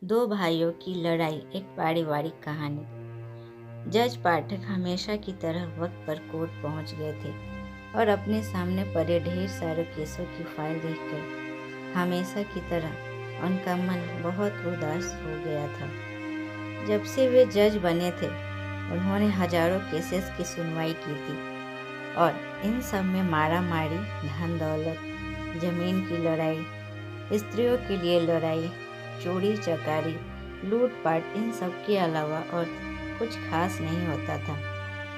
दो भाइयों की लड़ाई, एक पारिवारिक कहानी। जज पाठक हमेशा की तरह वक्त पर कोर्ट पहुंच गए थे और अपने सामने पड़े ढेर सारे केसों की फाइल देखकर हमेशा की तरह उनका मन बहुत उदास हो गया था। जब से वे जज बने थे, उन्होंने हजारों केसेस की सुनवाई की थी और इन सब में मारा मारी, धन दौलत, जमीन की लड़ाई, स्त्रियों के लिए लड़ाई, चोरी चकारी, लूटपाट, इन सब के अलावा और कुछ खास नहीं होता था।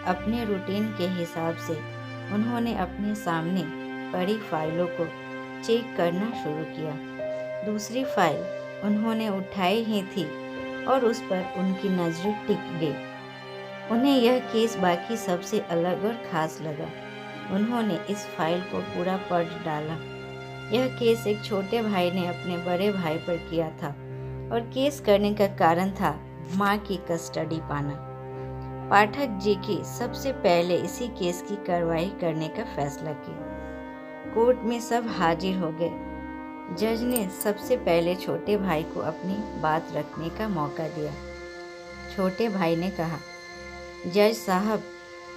अपने रूटीन के हिसाब से उन्होंने अपने सामने पड़ी फाइलों को चेक करना शुरू किया। दूसरी फाइल उन्होंने उठाई ही थी और उस पर उनकी नजरें टिक गई। उन्हें यह केस बाकी सबसे अलग और खास लगा। उन्होंने इस फाइल को पूरा पढ़ डाला। यह केस एक छोटे भाई ने अपने बड़े भाई पर किया था और केस करने का कारण था माँ की कस्टडी पाना। पाठक जी की सबसे पहले इसी केस की कार्रवाई करने का फैसला किया। कोर्ट में सब हाजिर हो गए। जज ने सबसे पहले छोटे भाई को अपनी बात रखने का मौका दिया। छोटे भाई ने कहा, जज साहब,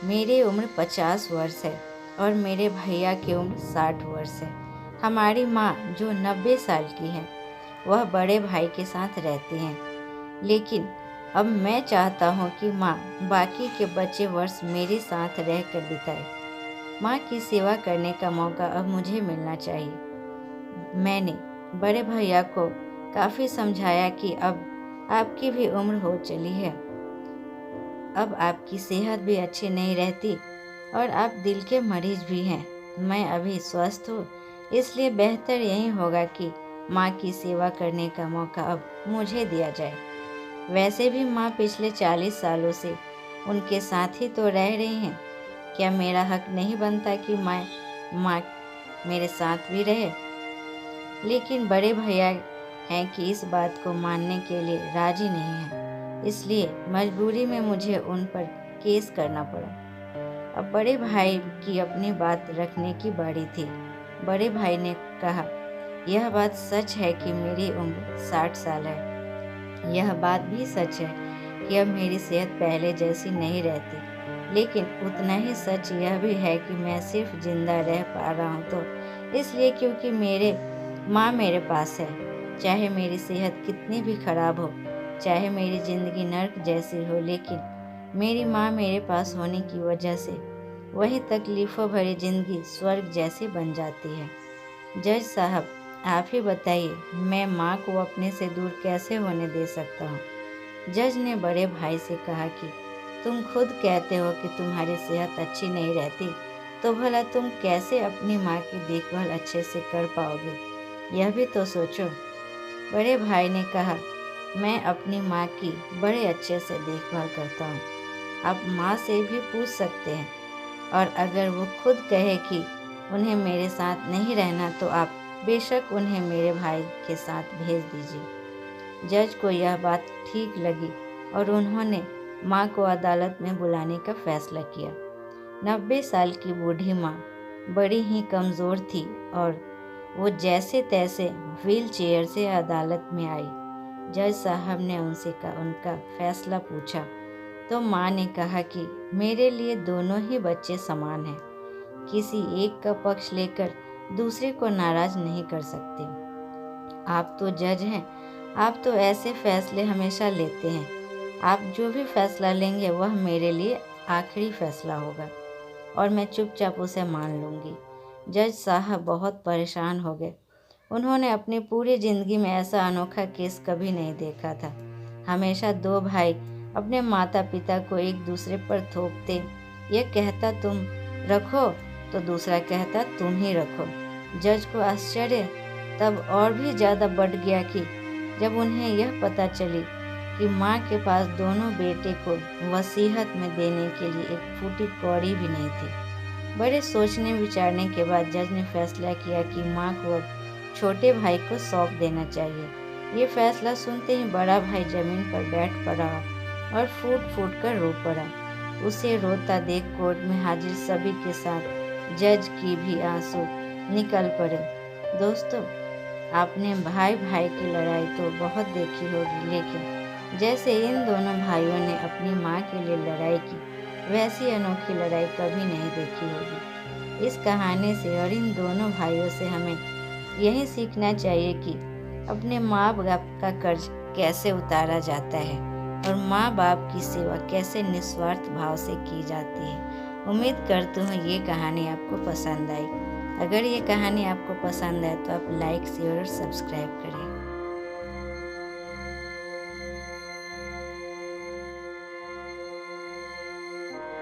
मेरी उम्र 50 वर्ष है और मेरे भैया की उम्र 60 वर्ष है। हमारी माँ जो 90 साल की है, वह बड़े भाई के साथ रहती हैं, लेकिन अब मैं चाहता हूँ कि माँ बाकी के बचे वर्ष मेरे साथ रहकर बिताए। माँ की सेवा करने का मौका अब मुझे मिलना चाहिए। मैंने बड़े भैया को काफ़ी समझाया कि अब आपकी भी उम्र हो चली है, अब आपकी सेहत भी अच्छी नहीं रहती और आप दिल के मरीज भी हैं। मैं अभी स्वस्थ हूँ, इसलिए बेहतर यही होगा कि माँ की सेवा करने का मौका अब मुझे दिया जाए। वैसे भी माँ पिछले 40 सालों से उनके साथ ही तो रह रही हैं। क्या मेरा हक नहीं बनता कि माँ मेरे साथ भी रहे? लेकिन बड़े भैया हैं कि इस बात को मानने के लिए राजी नहीं हैं, इसलिए मजबूरी में मुझे उन पर केस करना पड़ा। अब बड़े भाई की अपनी बात रखने की बारी थी। बड़े भाई ने कहा, यह बात सच है कि मेरी उम्र 60 साल है। यह बात भी सच है कि अब मेरी सेहत पहले जैसी नहीं रहती, लेकिन उतना ही सच यह भी है कि मैं सिर्फ जिंदा रह पा रहा हूँ तो इसलिए क्योंकि मेरे माँ मेरे पास है। चाहे मेरी सेहत कितनी भी खराब हो, चाहे मेरी ज़िंदगी नर्क जैसी हो, लेकिन मेरी माँ मेरे पास होने की वजह से वही तकलीफ़ों भरी ज़िंदगी स्वर्ग जैसी बन जाती है। जज साहब, आप ही बताइए, मैं माँ को अपने से दूर कैसे होने दे सकता हूँ? जज ने बड़े भाई से कहा कि तुम खुद कहते हो कि तुम्हारी सेहत अच्छी नहीं रहती, तो भला तुम कैसे अपनी माँ की देखभाल अच्छे से कर पाओगे? यह भी तो सोचो। बड़े भाई ने कहा, मैं अपनी माँ की बड़े अच्छे से देखभाल करता हूँ। आप माँ से भी पूछ सकते हैं, और अगर वो खुद कहे कि उन्हें मेरे साथ नहीं रहना तो आप बेशक उन्हें मेरे भाई के साथ भेज दीजिए। जज को यह बात ठीक लगी और उन्होंने माँ को अदालत में बुलाने का फैसला किया। 90 साल की बूढ़ी माँ बड़ी ही कमज़ोर थी और वो जैसे तैसे व्हील चेयर से अदालत में आई। जज साहब ने उनसे उनका फैसला पूछा तो माँ ने कहा कि मेरे लिए दोनों ही बच्चे समान हैं। किसी एक का पक्ष लेकर दूसरे को नाराज नहीं कर सकते। आप तो जज हैं, आप तो ऐसे फैसले हमेशा लेते हैं। आप जो भी फैसला लेंगे वह मेरे लिए आखिरी फैसला होगा और मैं चुपचाप उसे मान लूँगी। जज साहब बहुत परेशान हो गए। उन्होंने अपनी पूरी ज़िंदगी में ऐसा अनोखा केस कभी नहीं देखा था। हमेशा दो भाई अपने माता पिता को एक दूसरे पर थोपते, यह कहता तुम रखो तो दूसरा कहता तुम ही रखो। जज को आश्चर्य तब और भी ज़्यादा बढ़ गया कि जब उन्हें यह पता चली कि माँ के पास दोनों बेटे को वसीयत में देने के लिए एक फूटी कौड़ी भी नहीं थी। बड़े सोचने विचारने के बाद जज ने फैसला किया कि माँ को अब छोटे भाई को सौंप देना चाहिए। ये फैसला सुनते ही बड़ा भाई जमीन पर बैठ पड़ा और फूट फूट कर रो पड़ा। उसे रोता देख कोर्ट में हाजिर सभी के साथ जज की भी आंसू निकल पड़े। दोस्तों, आपने भाई भाई की लड़ाई तो बहुत देखी होगी, लेकिन जैसे इन दोनों भाइयों ने अपनी माँ के लिए लड़ाई की, वैसी अनोखी लड़ाई कभी नहीं देखी होगी। इस कहानी से और इन दोनों भाइयों से हमें यही सीखना चाहिए कि अपने माँ बाप का कर्ज कैसे उतारा जाता है और माँ बाप की सेवा कैसे निस्वार्थ भाव से की जाती है। उम्मीद करती हूँ ये कहानी आपको पसंद आई। अगर ये कहानी आपको पसंद आए तो आप लाइक, शेयर और सब्सक्राइब करें।